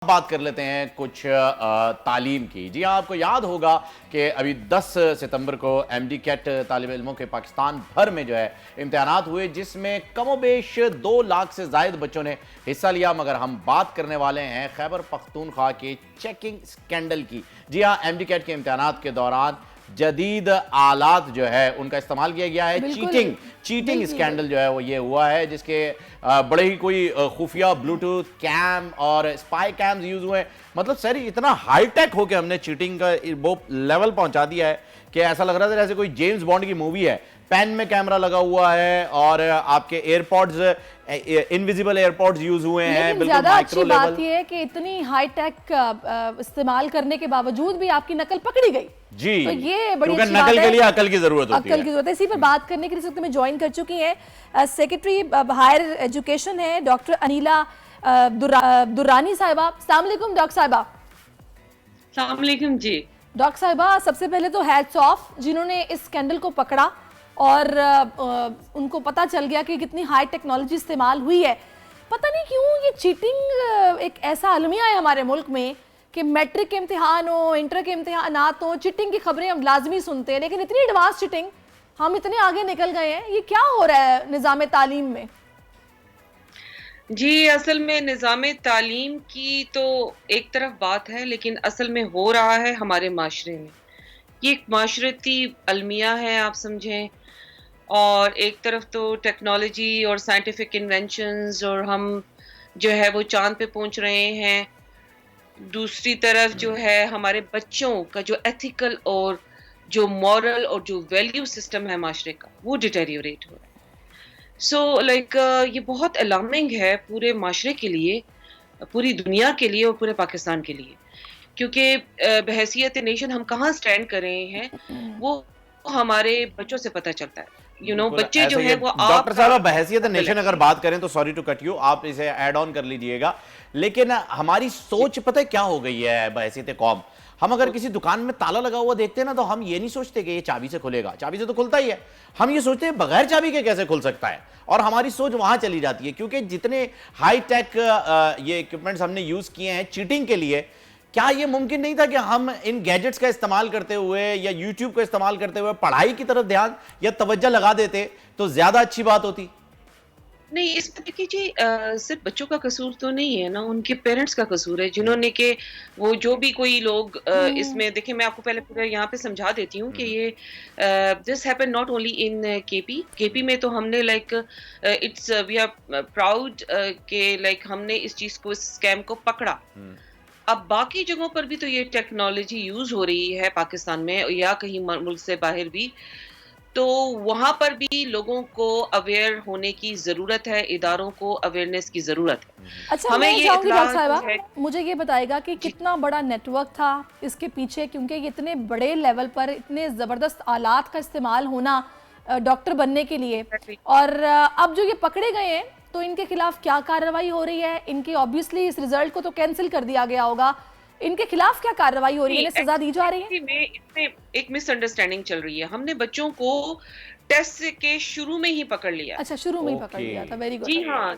بات کر لیتے ہیں کچھ تعلیم کی. جی ہاں، آپ کو یاد ہوگا کہ ابھی 10 ستمبر کو ایم ڈی کیٹ طالب علموں کے پاکستان بھر میں جو ہے امتحانات ہوئے، جس میں کم و بیش 2 لاکھ سے زائد بچوں نے حصہ لیا. مگر ہم بات کرنے والے ہیں خیبر پختونخوا کے چیکنگ سکینڈل کی. جی ہاں، ایم ڈی کیٹ کے امتحانات کے دوران جدید آلات جو ہے ان کا استعمال کیا گیا ہے. چیٹنگ سکینڈل جو ہے وہ یہ ہوا ہے، جس کے بڑے ہی کوئی خفیہ بلوٹوتھ کیم اور اسپائی کیمز یوز ہوئے. مطلب سر اتنا ہائی ٹیک ہو کے ہم نے چیٹنگ کا وہ لیول پہنچا دیا ہے کہ ایسا لگ رہا تھا جیسے کوئی جیمز بانڈ کی مووی ہے. پین میں کیمرہ لگا ہوا ہے اور آپ کے ایئرپوڈز انویزیبل ایئرپوڈز یوز ہوئے ہیں. لیکن زیادہ اچھی بات یہ ہے کہ اتنی ہائی ٹیک استعمال کرنے کے باوجود بھی آپ کی نقل پکڑی گئی. جی، تو یہ بڑی کیونکہ اچھی بات ہے. نقل کے لیے عقل کی ضرورت ہوتی ہے. عقل کی ضرورت ہے. اسی پر بات کرنے کے لیے اس وقت میں جوائن کر چکی ہیں سیکرٹری ہائر ایجوکیشن ہے ڈاکٹر انیلا درانی صاحبہ. السلام علیکم ڈاکٹر صاحبہ. السلام علیکم. جی ڈاکٹر صاحبہ، سب سے پہلے تو ہیٹس آف جنہوں نے اس اسکینڈل کو پکڑا اور ان کو پتا چل گیا کہ کتنی ہائی ٹیکنالوجی استعمال ہوئی ہے. پتہ نہیں کیوں یہ چیٹنگ ایک ایسا المیہ ہے ہمارے ملک میں کہ میٹرک کے امتحان ہو، انٹر کے امتحانات ہوں، چیٹنگ کی خبریں ہم لازمی سنتے ہیں، لیکن اتنی ایڈوانس چیٹنگ، ہم اتنے آگے نکل گئے ہیں. یہ کیا ہو رہا ہے نظام تعلیم میں؟ جی، اصل میں نظام تعلیم کی تو ایک طرف بات ہے، لیکن اصل میں ہو رہا ہے ہمارے معاشرے میں. یہ ایک معاشرتی المیہ ہے آپ سمجھیں. اور ایک طرف تو ٹیکنالوجی اور سائنٹیفک انوینشنز اور ہم جو ہے وہ چاند پہ پہنچ رہے ہیں. دوسری طرف جو ہے ہمارے بچوں کا جو ایتھیکل اور جو مورل اور جو ویلیو سسٹم ہے معاشرے کا، وہ ڈیٹیریوریٹ ہو رہا ہے. یہ بہت الارمنگ ہے پورے معاشرے کے لیے، پوری دنیا کے لیے اور پورے پاکستان کے لیے. کیونکہ بحیثیت نیشن ہم کہاں سٹینڈ کر رہے ہیں وہ ہمارے بچوں سے پتہ چلتا ہے. بچے جو ہیں وہ ڈاکٹر صاحبہ بحیثیت نیشن اگر بات کریں تو سوری ٹو کٹ یو، آپ اسے ایڈ آن کر لیجئے گا. لیکن ہماری سوچ پتہ کیا ہو گئی ہے بحیثیت قوم؟ ہم اگر کسی دکان میں تالا لگا ہوا دیکھتے ہیں نا تو ہم یہ نہیں سوچتے کہ یہ چابی سے کھلے گا. چابی سے تو کھلتا ہی ہے. ہم یہ سوچتے ہیں بغیر چابی کے کیسے کھل سکتا ہے، اور ہماری سوچ وہاں چلی جاتی ہے. کیونکہ جتنے ہائی ٹیک یہ ایکوپمنٹس ہم نے یوز کیے ہیں چیٹنگ کے لیے، کیا یہ ممکن نہیں تھا کہ ہم ان گیجٹس کا استعمال کرتے ہوئے یا یوٹیوب کا استعمال کرتے ہوئے پڑھائی کی طرف دھیان یا توجہ لگا دیتے تو زیادہ اچھی بات ہوتی؟ نہیں، اس میں دیکھیے جی، صرف بچوں کا قصور تو نہیں ہے نا، ان کے پیرنٹس کا قصور ہے جنہوں نے کہ وہ جو بھی کوئی لوگ اس میں دیکھیں. میں آپ کو پہلے پورا یہاں پہ سمجھا دیتی ہوں کہ یہ this happen not only in کے پی میں. تو ہم نے اٹس وی آر پراؤڈ کہ ہم نے اس چیز کو، اس اسکیم کو پکڑا. اب باقی جگہوں پر بھی تو یہ ٹیکنالوجی یوز ہو رہی ہے پاکستان میں یا کہیں ملک سے باہر بھی، تو وہاں پر بھی لوگوں کو اویئر ہونے کی ضرورت ہے، اداروں کو اویئرنیس کی ضرورت ہے. اچھا، میں چاہوں گی ڈاکٹر صاحبہ مجھے یہ بتائے گا کہ کتنا بڑا نیٹ ورک تھا اس کے پیچھے، کیونکہ یہ اتنے بڑے لیول پر اتنے زبردست آلات کا استعمال ہونا ڈاکٹر بننے کے لیے، اور اب جو یہ پکڑے گئے ہیں تو ان کے خلاف کیا کارروائی ہو رہی ہے؟ ان کی obviously اس رزلٹ کو تو کینسل کر دیا گیا ہوگا، ان کے خلاف کیا کارروائی ہو رہی ہے؟ انہیں سزا دی جا رہی ہے؟ اس میں ایک مس انڈرسٹینڈنگ چل رہی ہے. ہم نے بچوں کو ٹیسٹ کے شروع میں ہی پکڑ لیا. اچھا، شروع میں ہی پکڑ لیا تھا. Very good. جی ہاں،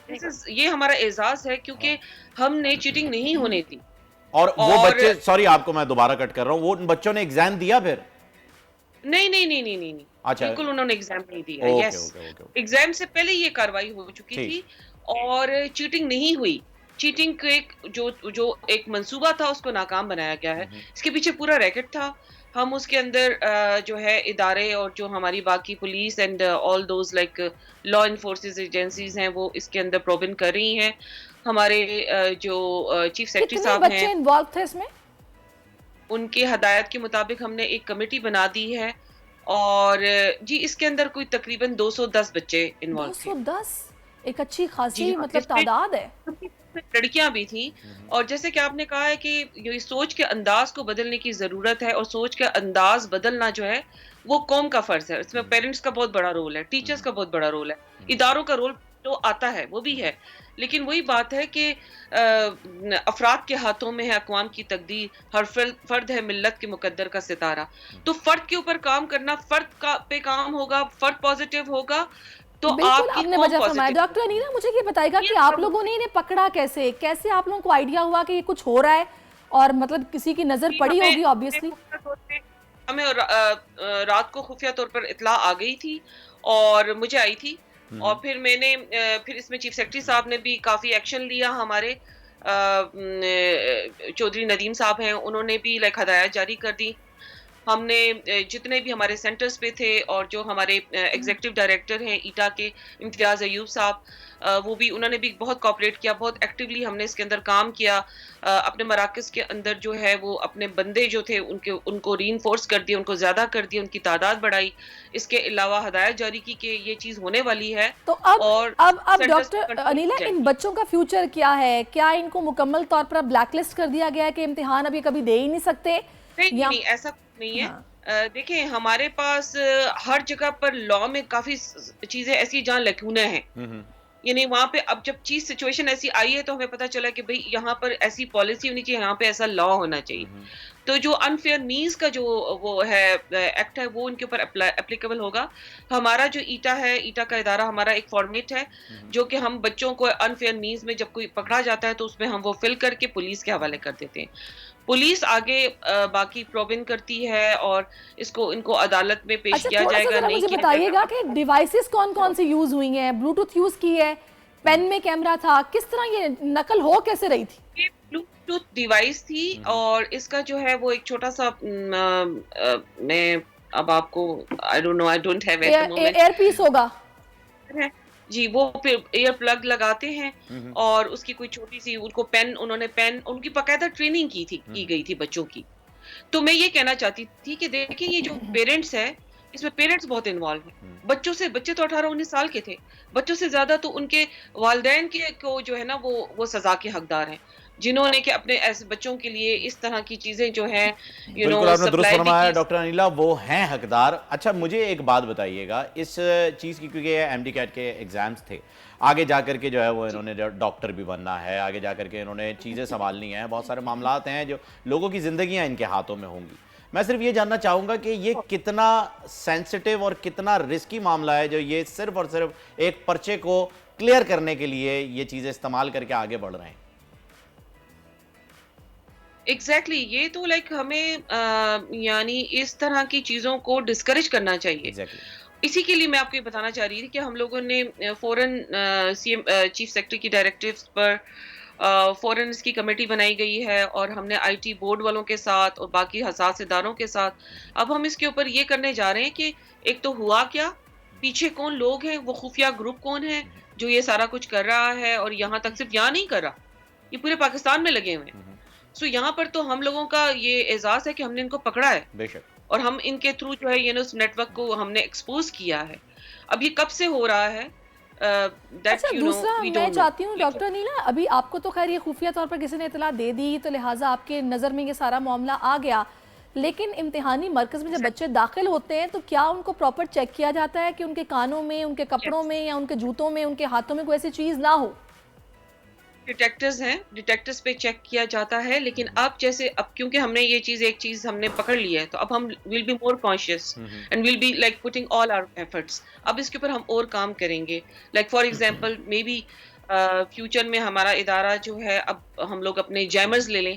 یہ ہمارا اعزاز ہے کیونکہ ہم نے چیٹنگ نہیں ہونے دی. اور وہ بچے، سوری آپ کو میں دوبارہ کٹ کر رہا ہوں، وہ بچوں نے ایگزام دیا پھر؟ نہیں، بالکل انہوں نے ایگزام نہیں دیا. یس، ایگزام سے پہلے یہ کاروائی ہو چکی تھی اور چیٹنگ نہیں ہوئی. چیٹنگ کے جو ایک منصوبہ تھا اس کو ناکام بنایا گیا ہے. اس کے پیچھے پورا ریکٹ تھا. ہم اس کے اندر جو ہے ادارے اور جو ہماری باقی police and all those law انفورسز agencies ہیں وہ اس کے اندر پروبن کر رہی ہیں. ہمارے جو چیف سیکرٹری صاحب ہیں، کتنے بچے انوالو تھے اس میں؟ ان کے ہدایت کے مطابق ہم نے ایک کمیٹی بنا دی ہے اور جی اس کے اندر کوئی تقریباً 210 بچے انوالو تھے. 210 ایک اچھی خاصی مطلب تعداد ہے. لڑکیاں بھی تھیں. اور جیسے کہ آپ نے کہا ہے کہ یہ سوچ کے انداز کو بدلنے کی ضرورت ہے، اور سوچ کا انداز بدلنا جو ہے وہ قوم کا فرض ہے. اس میں پیرنٹس کا بہت بڑا رول ہے، ٹیچرز کا بہت بڑا رول ہے، اداروں کا رول تو آتا ہے، وہ بھی ہے. لیکن وہی بات ہے کہ افراد کے ہاتھوں میں ہے اقوام کی تقدیر. ہر فرد ہے ملت کے مقدر کا ستارہ. تو فرد کے اوپر کام کرنا، فرد پہ کام ہوگا، فرد پازیٹیو ہوگا تو بالکل آپ کی آپ نے کون وجہ فرمایا. پازیٹیو ڈاکٹر انیلا مجھے یہ بتائیے گا کہ آپ لوگوں نے انہیں پکڑا کیسے, کیسے آپ لوگوں کو آئیڈیا ہوا کہ یہ کچھ ہو رہا ہے, اور مطلب کسی کی نظر پڑی ہوگی آبویسلی. ہمیں رات کو خفیہ طور پر اطلاع آ گئی تھی اور مجھے آئی تھی, اور پھر میں نے پھر اس میں چیف سیکرٹری صاحب نے بھی کافی ایکشن لیا, ہمارے چودھری ندیم صاحب ہیں انہوں نے بھی ہدایات جاری کر دی. ہم نے جتنے بھی ہمارے سینٹرز پہ تھے اور جو ہمارے ایگزیکٹو ڈائریکٹر ہیں ایٹا کے امتیاز ایوب صاحب, وہ بھی انہوں نے بھی بہت کوآپریٹ کیا, بہت ایکٹیولی ہم نے اس کے اندر کام کیا. اپنے مراکز کے اندر جو ہے وہ اپنے بندے جو تھے ان کو ری انفورس کر دیا, ان کو زیادہ کر دیا, ان کی تعداد بڑھائی. اس کے علاوہ ہدایت جاری کی کہ یہ چیز ہونے والی ہے. تو اور اب ڈاکٹر انیلا ان بچوں کا فیوچر کیا ہے؟ کیا ان کو مکمل طور پر بلیک لسٹ کر دیا گیا ہے کہ امتحان ابھی کبھی دے ہی نہیں سکتے؟ نہیں, ایسا نہیں ہے. دیکھیں ہمارے پاس ہر جگہ پر لاء میں کافی چیزیں ایسی جہاں لیکونے ہیں, یعنی وہاں پہ اب جب چیز سچویشن ایسی آئی ہے تو ہمیں پتہ چلا کہ بھئی یہاں پر ایسی پالیسی ہونی چاہیے, یہاں پہ ایسا لاء ہونا چاہیے. تو جو انفیئر مینز کا جو وہ ہے ایکٹ ہے وہ ان کے اوپر اپلیکیبل ہوگا. ہمارا جو ایٹا ہے, ایٹا کا ادارہ ہمارا ایک فارمیٹ ہے جو کہ ہم بچوں کو انفیئر مینز میں جب کوئی پکڑا جاتا ہے تو اس میں ہم وہ فل کر کے پولیس کے حوالے کر دیتے ہیں. پولیس آگے باقی پروون کرتی ہے اور ان کو عدالت میں پیش کیا جائے گا. نہیں مجھے بتائیے گا کہ ڈیوائسز کون کون سی یوز ہوئی ہیں؟ بلوٹوتھ یوز کی ہے, پین میں کیمرہ تھا, کس طرح یہ نقل ہو کیسے رہی تھی؟ یہ بلوٹوتھ ڈیوائس تھی اور اس کا جو ہے وہ ایک چھوٹا سا میں اب آپ کو ایئر پیس ہوگا جی, وہ ایئر پلگ لگاتے ہیں اور اس کی کوئی چھوٹی سی ان کو ان کی باقاعدہ ٹریننگ کی گئی تھی بچوں کی. تو میں یہ کہنا چاہتی تھی کہ دیکھیں یہ جو پیرنٹس ہے اس میں پیرنٹس بہت انوالو ہیں. بچے تو 18-19 سال کے تھے, بچوں سے زیادہ تو ان کے والدین کو جو ہے نا وہ سزا کے حقدار ہیں جنہوں نے کہ اپنے ایسے بچوں کے لیے اس طرح کی چیزیں جو ہیں بالکل آپ نے درست فرمایا ڈاکٹر انیلا, وہ ہیں حقدار. اچھا مجھے ایک بات بتائیے گا اس چیز کی, کیونکہ ایم ڈی کیٹ کے ایگزامز تھے, آگے جا کر کے جو ہے وہ انہوں نے ڈاکٹر بھی بننا ہے, آگے جا کر کے انہوں نے چیزیں سنبھالنی ہیں, بہت سارے معاملات ہیں جو لوگوں کی زندگیاں ان کے ہاتھوں میں ہوں گی. میں صرف یہ جاننا چاہوں گا کہ یہ کتنا سینسٹیو اور کتنا رسکی معاملہ ہے جو یہ صرف اور صرف ایک پرچے کو کلیئر کرنے کے لیے یہ چیزیں استعمال کر کے آگے بڑھ رہے ہیں. ایگزیکٹلی, یہ تو ہمیں یعنی اس طرح کی چیزوں کو ڈسکریج کرنا چاہیے. اسی کے لیے میں آپ کو یہ بتانا چاہ رہی تھی کہ ہم لوگوں نے فوراً چیف سیکرٹری کی ڈائریکٹیوز پر فوراً اس کی کمیٹی بنائی گئی ہے اور ہم نے آئی ٹی بورڈ والوں کے ساتھ اور باقی حساس اداروں کے ساتھ اب ہم اس کے اوپر یہ کرنے جا رہے ہیں کہ ایک تو ہوا کیا, پیچھے کون لوگ ہیں, وہ خفیہ گروپ کون ہے جو یہ سارا کچھ کر رہا ہے, اور یہاں تک صرف یہاں نہیں کر رہا, یہ پورے پاکستان میں لگے ہوئے ہیں. سو یہاں پر تو ہم لوگوں کا یہ اعزاز ہے کہ ہم نے ان کو پکڑا ہے, بے شک, اور ہم ان کے تھرو جو ہے اس نیٹ ورک کو ہم نے ایکسپوز کیا ہے. اب یہ کب سے ہو رہا ہے دوسرا میں چاہتی ہوں ڈاکٹر انیلا, ابھی آپ کو تو خیر یہ خفیہ طور پر کسی نے اطلاع دے دی تو لہٰذا آپ کے نظر میں یہ سارا معاملہ آ گیا, لیکن امتحانی مرکز میں جب بچے داخل ہوتے ہیں تو کیا ان کو پراپر چیک کیا جاتا ہے کہ ان کے کانوں میں, ان کے کپڑوں میں یا ان کے جوتوں میں, ان کے ہاتھوں میں کوئی ایسی چیز نہ ہو؟ ڈیٹیکٹرز ہیں, ڈیٹیکٹرز پہ چیک کیا جاتا ہے, لیکن اب کیونکہ ہم نے یہ ایک چیز ہم نے پکڑ لی ہے تو اب ہم will be more conscious and will be putting all our efforts. اب اس کے اوپر ہم اور کام کریں گے. For example may be future میں ہمارا ادارہ جو ہے اب ہم لوگ اپنے جیمرز لے لیں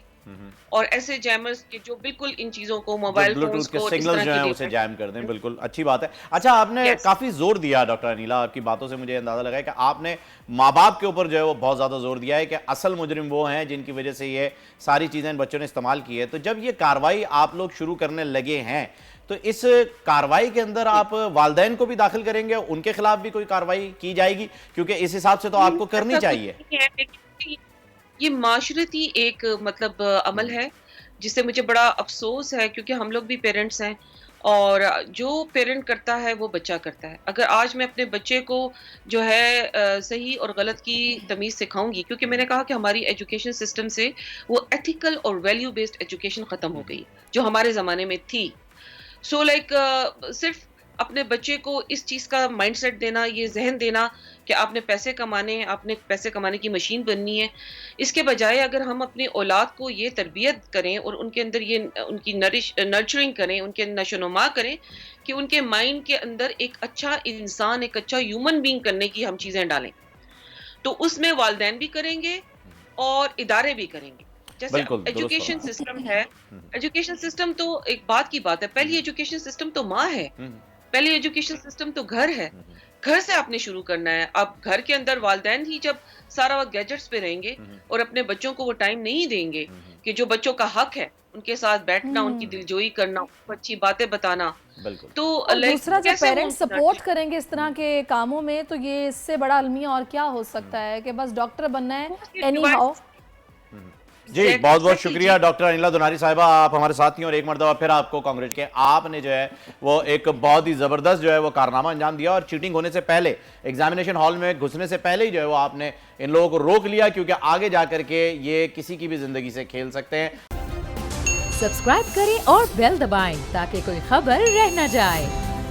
اور ایسے جیمرز کے جو بالکل ان چیزوں کو موبائل فونز کو سگنل جو ہیں اسے جیم کر دیں. بالکل اچھی بات ہے. اچھا آپ نے کافی زور دیا ڈاکٹر انیلا, آپ کی باتوں سے مجھے اندازہ لگا ہے کہ آپ نے ماں باپ کے اوپر جو ہے وہ بہت زیادہ زور دیا ہے کہ اصل مجرم وہ ہیں جن کی وجہ سے یہ ساری چیزیں ان بچوں نے استعمال کی ہے. تو جب یہ کارروائی آپ لوگ شروع کرنے لگے ہیں تو اس کارروائی کے اندر آپ والدین کو بھی داخل کریں گے, ان کے خلاف بھی کوئی کارروائی کی جائے گی, کیونکہ اس حساب سے تو آپ کو کرنی چاہیے. یہ معاشرتی ایک عمل ہے جس سے مجھے بڑا افسوس ہے, کیونکہ ہم لوگ بھی پیرنٹس ہیں اور جو پیرنٹ کرتا ہے وہ بچہ کرتا ہے. اگر آج میں اپنے بچے کو جو ہے صحیح اور غلط کی تمیز سکھاؤں گی, کیونکہ میں نے کہا کہ ہماری ایجوکیشن سسٹم سے وہ ایتھیکل اور ویلیو بیسڈ ایجوکیشن ختم ہو گئی جو ہمارے زمانے میں تھی. صرف اپنے بچے کو اس چیز کا مائنڈ سیٹ دینا، یہ ذہن دینا کہ آپ نے پیسے کمانے ہیں، آپ نے پیسے کمانے کی مشین بننی ہے، اس کے بجائے اگر ہم اپنی اولاد کو یہ تربیت کریں اور ان کے اندر یہ ان کی نرچرنگ کریں، ان کے نشو و نما کریں کہ ان کے مائنڈ کے اندر ایک اچھا انسان، ایک اچھا ہیومن بینگ کرنے کی ہم چیزیں ڈالیں، تو اس میں والدین بھی کریں گے اور ادارے بھی کریں گے. جیسے بالکل درست ایجوکیشن فرمایا. سسٹم ہے، ایجوکیشن سسٹم تو ایک بات کی بات ہے. پہلی ایجوکیشن سسٹم تو ماں ہے، پہلی ایجوکیشن سسٹم تو گھر ہے. گھر سے آپ نے شروع کرنا ہے. اب گھر کے اندر والدین ہی جب سارا وقت گیجٹس پہ رہیں گے اور اپنے بچوں کو وہ ٹائم نہیں دیں گے کہ جو بچوں کا حق ہے ان کے ساتھ بیٹھنا، ان کی دلجوئی کرنا، ان کو اچھی باتیں بتانا، بالکل. تو اور دوسرا جب کیسے وہ پیرنٹس سپورٹ کریں گے اس طرح کے کاموں میں تو یہ اس سے بڑا المیہ اور کیا ہو سکتا ہے کہ بس ڈاکٹر بننا ہے اینی ہاؤ. جی بہت بہت شکریہ ڈاکٹر انیلا دوناری صاحبہ، آپ ہمارے ساتھ ہیں اور ایک مرتبہ پھر آپ کو کانگریس کے آپ نے جو ہے وہ ایک بہت ہی زبردست جو ہے وہ کارنامہ انجام دیا اور چیٹنگ ہونے سے پہلے، ایگزامینیشن ہال میں گھسنے سے پہلے ہی جو ہے وہ آپ نے ان لوگوں کو روک لیا، کیونکہ آگے جا کر کے یہ کسی کی بھی زندگی سے کھیل سکتے ہیں. سبسکرائب کریں اور بیل دبائیں تاکہ کوئی خبر رہ نہ جائے.